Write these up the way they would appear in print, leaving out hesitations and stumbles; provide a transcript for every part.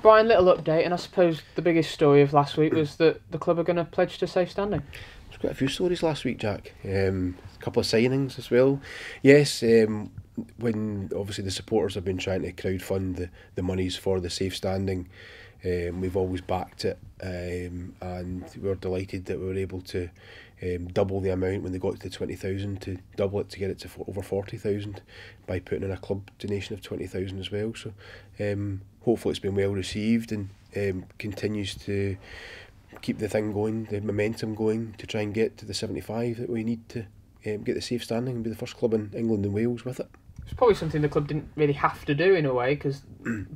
Brian, little update, and I suppose the biggest story of last week was that the club are going to pledge to safe standing. There's quite a few stories last week, Jack. A couple of signings as well. Yes, when obviously the supporters have been trying to crowdfund the monies for the safe standing, we've always backed it, and we were delighted that we were able to double the amount when they got to 20,000, to double it to get it to over 40,000 by putting in a club donation of 20,000 as well. So hopefully it's been well received and continues to keep the thing going, the momentum going, to try and get to the 75 that we need to get the safe standing and be the first club in England and Wales with it. It's probably something the club didn't really have to do in a way,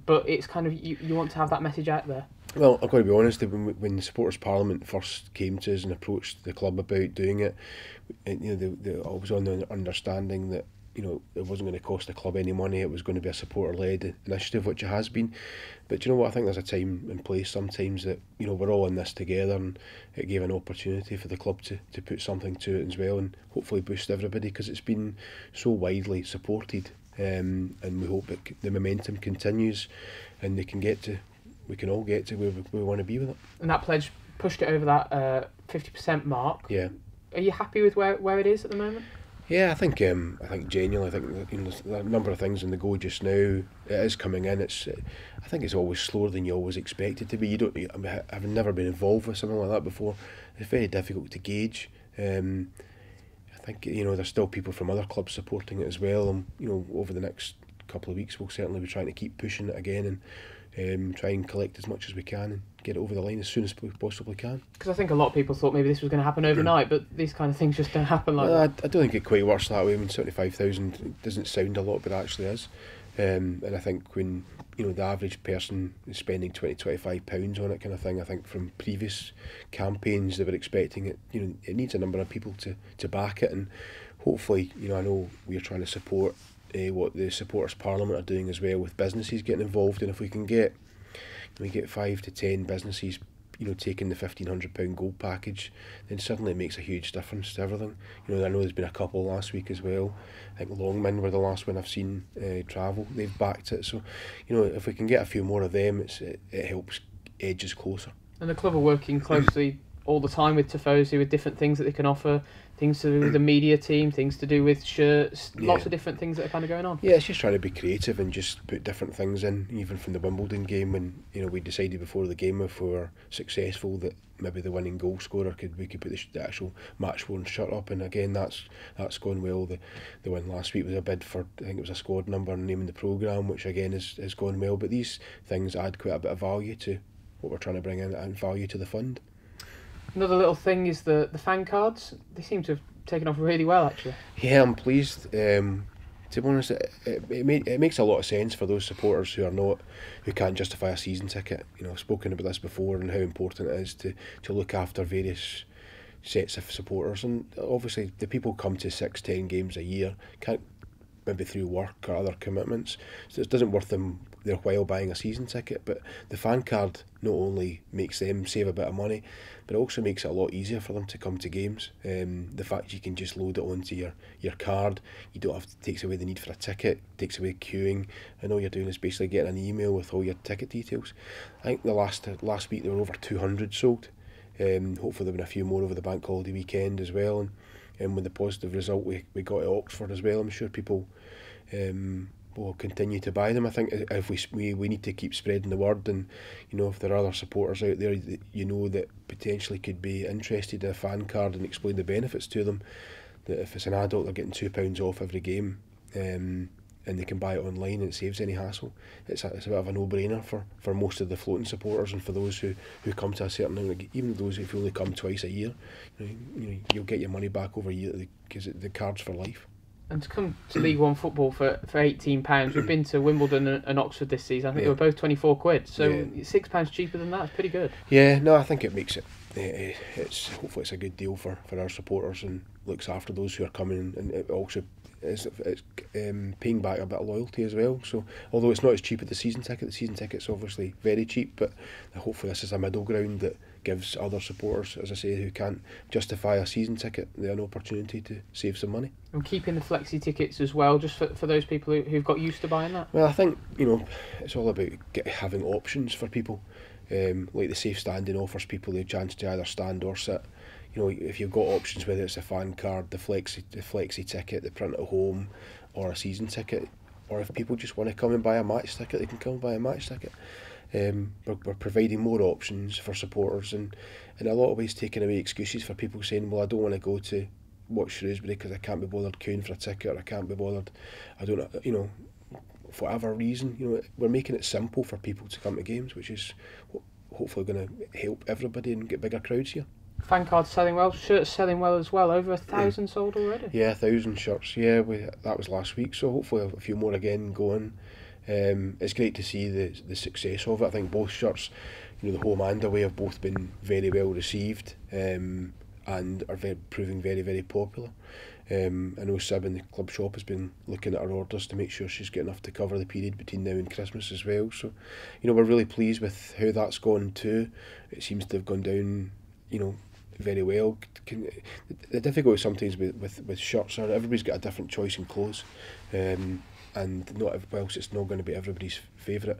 but it's kind of, you want to have that message out there. Well, I've got to be honest, when the Supporters Parliament first came to us and approached the club about doing it, I was on the understanding that it wasn't going to cost the club any money, it was going to be a supporter-led initiative, which it has been. But you know what, I think there's a time and place sometimes that we're all in this together, and it gave an opportunity for the club to put something to it as well, and hopefully boost everybody, because it's been so widely supported, and we hope that the momentum continues and we can all get to where we want to be with it. And that pledge pushed it over that 50% mark. Yeah. Are you happy with where it is at the moment? Yeah, I think genuinely, I think there's a number of things in the go just now. It is coming in. I think it's always slower than you always expect it to be. I've never been involved with something like that before. It's very difficult to gauge. I think there's still people from other clubs supporting it as well. And over the next couple of weeks, we'll certainly be trying to keep pushing it again and try and collect as much as we can and get it over the line as soon as we possibly can. Because I think a lot of people thought maybe this was going to happen overnight, but these kind of things just don't happen like that. I don't think it quite works that way. I mean, 75,000 doesn't sound a lot, but it actually is. And I think when the average person is spending £20-25 on it kind of thing, I think from previous campaigns they were expecting it. It needs a number of people to back it, and hopefully, I know we're trying to support what the Supporters Parliament are doing as well, with businesses getting involved, and if we get 5 to 10 businesses taking the £1,500 gold package, then suddenly it makes a huge difference to everything. I know there's been a couple last week as well. I think Longman were the last one I've seen travel. They've backed it, so if we can get a few more of them, it helps edge us closer. And the club are working closely all the time with Tifosi, with different things that they can offer, things to do with the media team, things to do with shirts, lots of different things that are kind of going on. Yeah, it's just trying to be creative and just put different things in, even from the Wimbledon game, when we decided before the game, if we were successful, that maybe the winning goal scorer we could put the actual match worn shirt up, and again that's gone well. The one last week was a bid for, I think it was a squad number and naming the programme, which again has gone well. But these things add quite a bit of value to what we're trying to bring in, and value to the fund. Another little thing is the fan cards. They seem to have taken off really well, actually. Yeah, I'm pleased. To be honest, it makes a lot of sense for those supporters who can't justify a season ticket. I've spoken about this before and how important it is to look after various sets of supporters, and obviously the people come to 6-10 games a year, can't, maybe through work or other commitments, so it doesn't worth their while buying a season ticket. But the fan card not only makes them save a bit of money, but it also makes it a lot easier for them to come to games. The fact you can just load it onto your card, you don't have to, takes away the need for a ticket, takes away queuing, and all you're doing is basically getting an email with all your ticket details. I think the last week there were over 200 sold. Hopefully there'll be a few more over the bank holiday weekend as well, and with the positive result we got at Oxford as well, I'm sure people will continue to buy them. I think if we need to keep spreading the word, and if there are other supporters out there that potentially could be interested in a fan card, and explain the benefits to them, that if it's an adult they're getting £2 off every game, and they can buy it online and it saves any hassle. It's a bit of a no-brainer for most of the floating supporters, and for those who come to a certain amount, even those who only come twice a year, you'll get your money back over a year, because the card's for life. And to come to League One football for £18, we've been to Wimbledon and Oxford this season. I think they were both £24, so £6 cheaper than that. It's pretty good. Yeah, no, I think it makes it. Hopefully it's a good deal for our supporters, and looks after those who are coming, and it also it's paying back a bit of loyalty as well. So although it's not as cheap as the season ticket's obviously very cheap, but hopefully this is a middle ground that gives other supporters, as I say, who can't justify a season ticket, an opportunity to save some money. And keeping the flexi tickets as well, just for those people who've got used to buying that? Well, I think, it's all about having options for people. Like the safe standing offers people the chance to either stand or sit. If you've got options, whether it's a fan card, the flexi ticket, the print at home, or a season ticket, or if people just want to come and buy a match ticket, they can come and buy a match ticket. We're providing more options for supporters, and in a lot of ways taking away excuses for people saying, well, I don't want to go to watch Shrewsbury because I can't be bothered queuing for a ticket, or I can't be bothered, I don't, for whatever reason. We're making it simple for people to come to games, which is hopefully going to help everybody and get bigger crowds here. Fan cards selling well, shirts selling well as well. Over 1,000 sold already. Yeah, 1,000 shirts. Yeah, that was last week, so hopefully a few more again going. It's great to see the success of it. I think both shirts, the home and away, have both been very well received, and are proving very, very popular. I know Sib in the club shop has been looking at her orders to make sure she's got enough to cover the period between now and Christmas as well. So, we're really pleased with how that's gone too. It seems to have gone down, very well. The difficulty sometimes with shirts are everybody's got a different choice in clothes, and whilst it's not going to be everybody's favourite,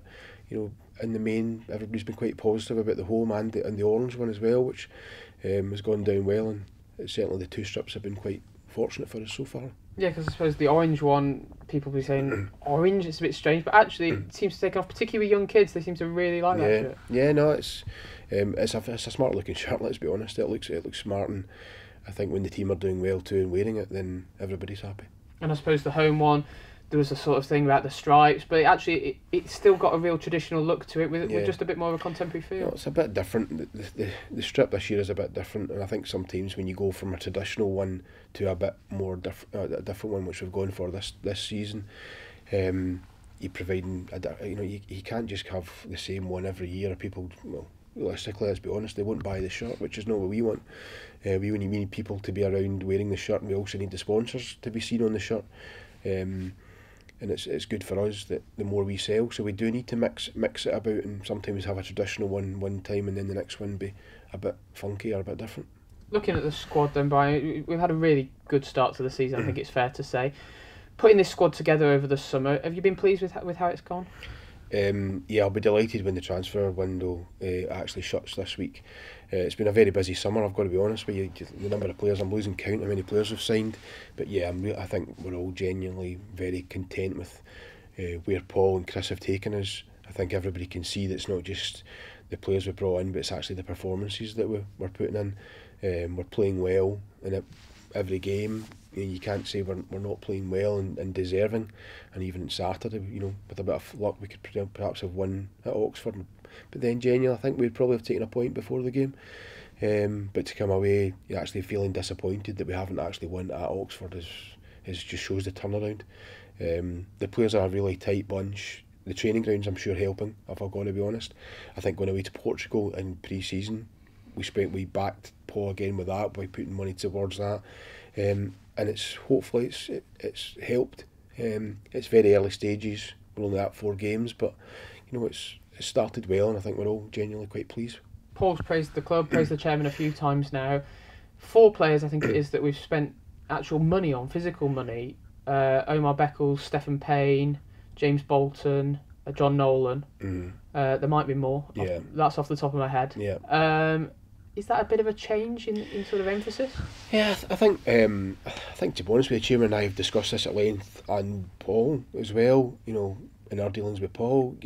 in the main everybody's been quite positive about the home and the orange one as well, which has gone down well, and certainly the two strips have been quite fortunate for us so far. Yeah, because I suppose the orange one, people be saying orange, it's a bit strange, but actually it seems to take off, particularly with young kids. They seem to really like that shirt. Yeah, no, it's a smart looking shirt. Let's be honest, it looks smart, and I think when the team are doing well too and wearing it, then everybody's happy. And I suppose the home one, there was a sort of thing about the stripes, but it's still got a real traditional look to it with just a bit more of a contemporary feel. No, it's a bit different. The strip this year is a bit different, and I think sometimes when you go from a traditional one to a bit more a different one, which we've gone for this season, you're providing you can't just have the same one every year. People, well, realistically, let's be honest, they won't buy the shirt, which is not what we want. We only need people to be around wearing the shirt, and we also need the sponsors to be seen on the shirt. And it's good for us that the more we sell, so we do need to mix it about, and sometimes have a traditional one time and then the next one be a bit funky or a bit different. Looking at the squad then, Brian, we've had a really good start to the season, I think it's fair to say. Putting this squad together over the summer, have you been pleased with how it's gone? Yeah, I'll be delighted when the transfer window actually shuts this week. It's been a very busy summer, I've got to be honest with you. The number of players, I'm losing count how many players have signed, but yeah, I think we're all genuinely very content with where Paul and Chris have taken us. I think everybody can see that it's not just the players we brought in, but it's actually the performances that we're putting in. We're playing well in every game. You can't say we're not playing well and deserving, and even on Saturday, with a bit of luck, we could perhaps have won at Oxford. But then genuinely, I think we'd probably have taken a point before the game. But to come away, you're actually feeling disappointed that we haven't actually won at Oxford is just shows the turnaround. The players are a really tight bunch. The training grounds, I'm sure, helping, if I've got to be honest. I think going away to Portugal in pre-season, we backed Paul again with that by putting money towards that. And it's hopefully it's helped. It's very early stages. We're only at 4 games, but it's started well, and I think we're all genuinely quite pleased. Paul's praised the club, praised the chairman a few times now. 4 players, I think it is, that we've spent actual money on, physical money. Omar Beckles, Stephen Payne, James Bolton, John Nolan. There might be more. Yeah. That's off the top of my head. Yeah. Is that a bit of a change in sort of emphasis? Yeah, I think to be honest with you, Chairman and I have discussed this at length, and Paul as well. In our dealings with Paul,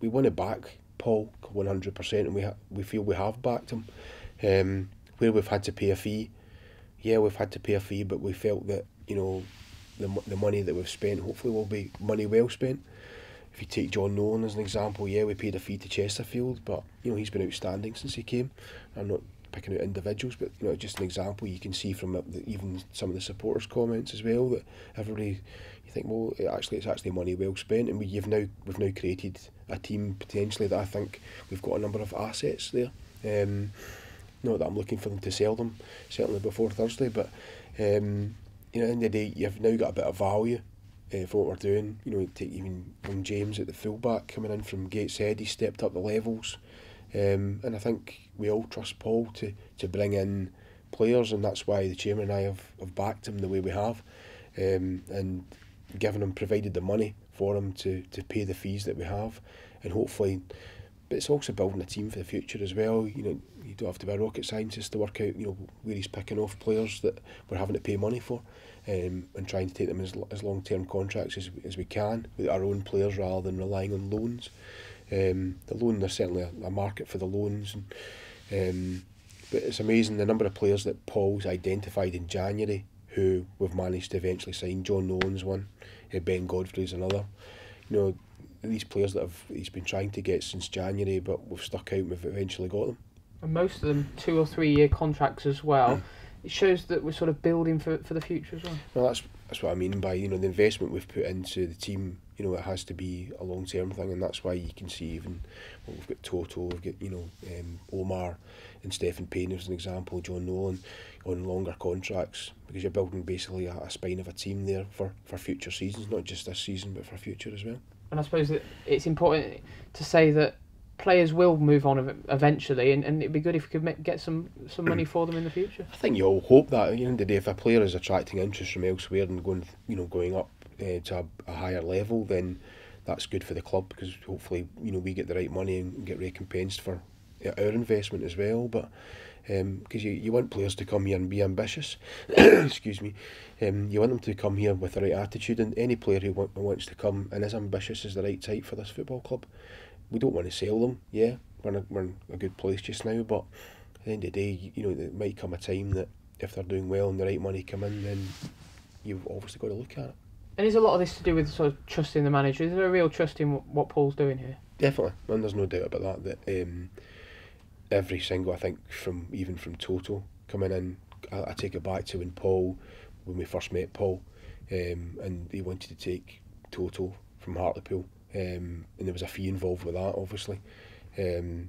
we want to back Paul 100%, and we feel we have backed him. Where we've had to pay a fee, we've had to pay a fee, but we felt that the money that we've spent hopefully will be money well spent. If you take John Nolan as an example, we paid a fee to Chesterfield, but he's been outstanding since he came. I'm not picking out individuals, but just an example, you can see from even some of the supporters' comments as well that everybody, you think, well, it's actually money well spent, and we've now created a team potentially that I think we've got a number of assets there. Not that I'm looking for them to sell them, certainly before Thursday, but you know, at the end of the day, you've now got a bit of value for what we're doing. You know, take even young James at the fullback coming in from Gateshead, he stepped up the levels. And I think we all trust Paul to bring in players, and that's why the chairman and I have backed him the way we have, and given him, provided the money for him to pay the fees that we have, and hopefully, but it's also building a team for the future as well. You know, you don't have to be a rocket scientist to work out, you know, where he's picking off players that we're having to pay money for, and trying to take them as long-term contracts as we can with our own players rather than relying on loans. The loan, there's certainly a market for the loans, and but it's amazing the number of players that Paul's identified in January who we've managed to eventually sign. John Nolan's one, Ben Godfrey's another. You know, these players that he's been trying to get since January, but we've stuck out and we've eventually got them. And most of them 2 or 3 year contracts as well. It shows that we're sort of building for the future as well. Well, that's what I mean by, you know, the investment we've put into the team. You know, it has to be a long term thing, and that's why you can see even, well, we've got Toto, we've got, you know, Omar and Stephen Payne as an example, John Nolan on longer contracts, because you're building basically a spine of a team there for future seasons, not just this season but for future as well. And I suppose that it's important to say that players will move on eventually, and it'd be good if we could get some money for them in the future. I think you all hope that. At the end of the day, if a player is attracting interest from elsewhere and going up to a higher level, then that's good for the club, because hopefully, you know, we get the right money and get recompensed for our investment as well. But because you want players to come here and be ambitious, excuse me, you want them to come here with the right attitude, and any player who wants to come and is ambitious is the right type for this football club. We don't want to sell them. Yeah, we're in a good place just now, but at the end of the day, you know, there might come a time that if they're doing well and the right money come in, then you've obviously got to look at it. And is a lot of this to do with sort of trusting the manager? Is there a real trust in what Paul's doing here? Definitely, and there's no doubt about that. Every single, I think, even from Toto coming in, I take it back to when we first met Paul, and he wanted to take Toto from Hartlepool, and there was a fee involved with that, obviously, and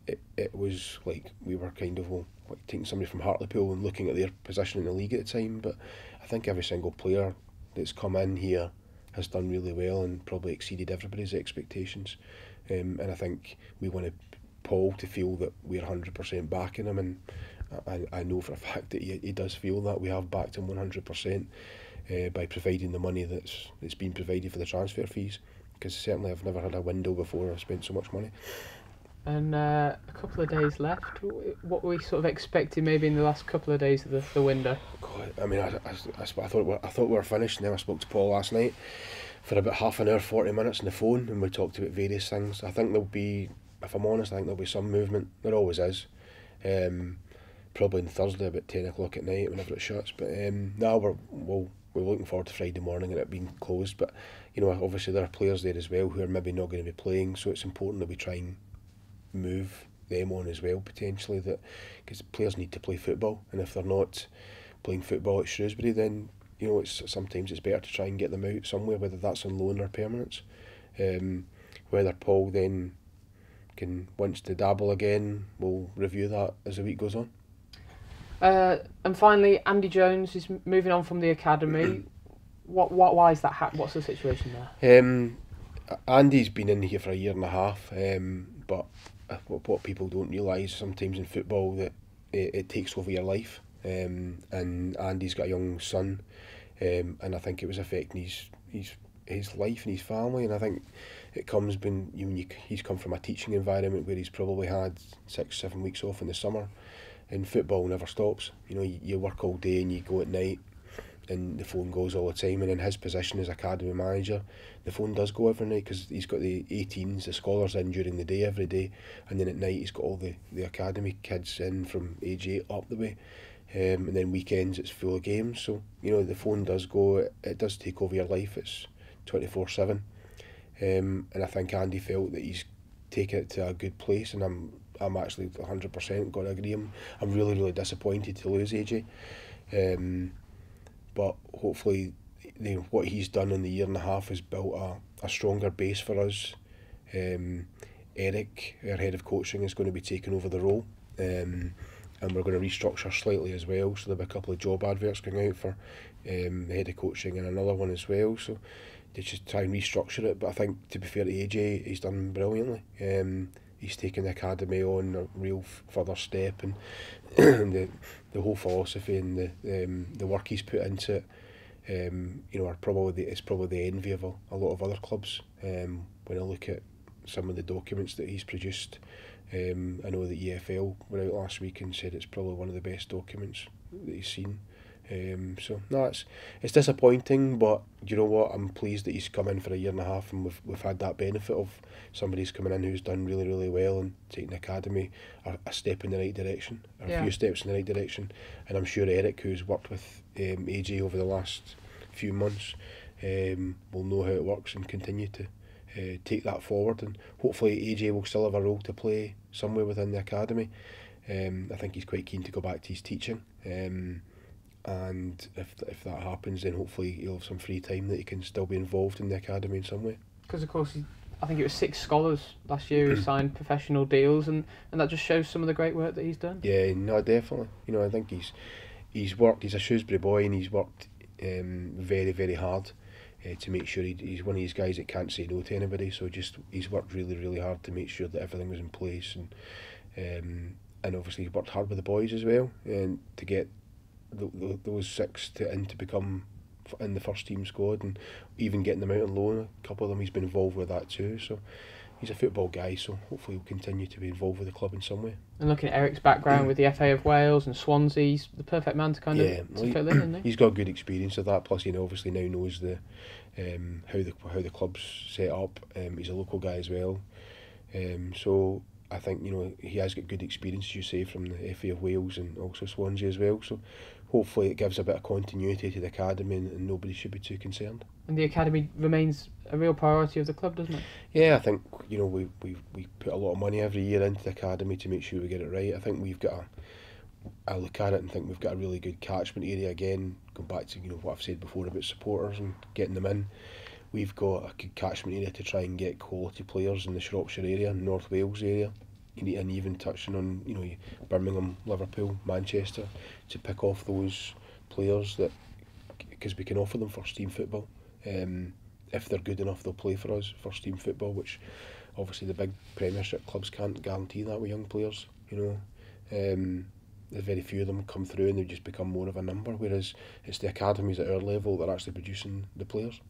it was like we were kind of like taking somebody from Hartlepool and looking at their position in the league at the time. But I think every single player that's come in here has done really well and probably exceeded everybody's expectations, and I think we wanted Paul to feel that we're 100% backing him, and I know for a fact that he does feel that we have backed him 100% by providing the money that's been provided for the transfer fees, because certainly I've never had a window before I've spent so much money. And a couple of days left. What were we sort of expecting maybe in the last couple of days of the window? God, I mean, I thought we were finished, and then I spoke to Paul last night for about half an hour, 40 minutes on the phone, and we talked about various things. I think there'll be, if I'm honest, I think there'll be some movement. There always is. Probably on Thursday about 10 o'clock at night whenever it shuts. But now we're looking forward to Friday morning and it being closed. But you know, obviously there are players there as well who are maybe not going to be playing, so it's important that we try and move them on as well, potentially, that because players need to play football, and if they're not playing football at Shrewsbury, then you know sometimes it's better to try and get them out somewhere, whether that's on loan or permanence. Whether Paul then wants to dabble again, we'll review that as the week goes on. And finally, Andy Jones is moving on from the academy. Why is that? What's the situation there? Andy's been in here for a year and a half, but what people don't realise sometimes in football, that it takes over your life, and Andy's got a young son, and I think it was affecting his life and his family, and I think it comes when he's come from a teaching environment where he's probably had 6-7 weeks off in the summer, and football never stops. You know, you work all day and you go at night, and the phone goes all the time. And in his position as academy manager, the phone does go every night, because he's got the 18s, the scholars in during the day every day, and then at night he's got all the academy kids in from age 8 up the way, and then weekends it's full of games. So you know, the phone does go, it does take over your life. It's 24/7, and I think Andy felt that he's taken it to a good place, and I'm actually 100% got to agree. I'm really, really disappointed to lose AJ, but hopefully what he's done in the year and a half has built a stronger base for us. Eric, our head of coaching, is going to be taking over the role, and and we're going to restructure slightly as well. So there'll be a couple of job adverts going out for the head of coaching and another one as well. So they just try and restructure it. But I think, to be fair to AJ, he's done brilliantly. He's taken the academy on a real further step, and the whole philosophy and the work he's put into it, are probably it's probably the envy of a lot of other clubs. When I look at some of the documents that he's produced, I know that EFL were out last week and said it's probably one of the best documents that he's seen. So no, it's disappointing, but you know what? I'm pleased that he's come in for a year and a half, and we've had that benefit of somebody's coming in who's done really, really well and taking the academy a step in the right direction, or a few steps in the right direction. And I'm sure Eric, who's worked with AJ over the last few months, will know how it works and continue to take that forward. And hopefully AJ will still have a role to play somewhere within the academy. I think he's quite keen to go back to his teaching. And if that happens, then hopefully he'll have some free time that he can still be involved in the academy in some way. Because of course, I think it was 6 scholars last year who signed professional deals, and that just shows some of the great work that he's done. Yeah, no, definitely. I think he's worked. He's a Shrewsbury boy, and he's worked very, very hard to make sure he's one of these guys that can't say no to anybody. So he's worked really, really hard to make sure that everything was in place, and obviously he's worked hard with the boys as well, and to get those 6 to become in the first team squad, and even getting them out on loan. A couple of them he's been involved with that too. So he's a football guy, so hopefully he'll continue to be involved with the club in some way. And looking at Eric's background with the FA of Wales and Swansea, he's the perfect man to fill in, isn't he? He's got good experience of that. Plus, obviously now knows the how the club's set up. He's a local guy as well, so I think he has got good experience, as you say, from the FA of Wales and also Swansea as well. So hopefully it gives a bit of continuity to the academy, and nobody should be too concerned. And the academy remains a real priority of the club, doesn't it? Yeah, I think we put a lot of money every year into the academy to make sure we get it right. I think we've got I look at it and think we've got a really good catchment area. Again, going back to what I've said before about supporters and getting them in. We've got a good catchment area to try and get quality players in the Shropshire area, North Wales area, and even touching on Birmingham, Liverpool, Manchester, to pick off those players that, because we can offer them first team football. If they're good enough, they'll play for us first team football, which obviously the big Premiership clubs can't guarantee that with young players. There's very few of them come through, and they just become more of a number, whereas it's the academies at our level that are actually producing the players.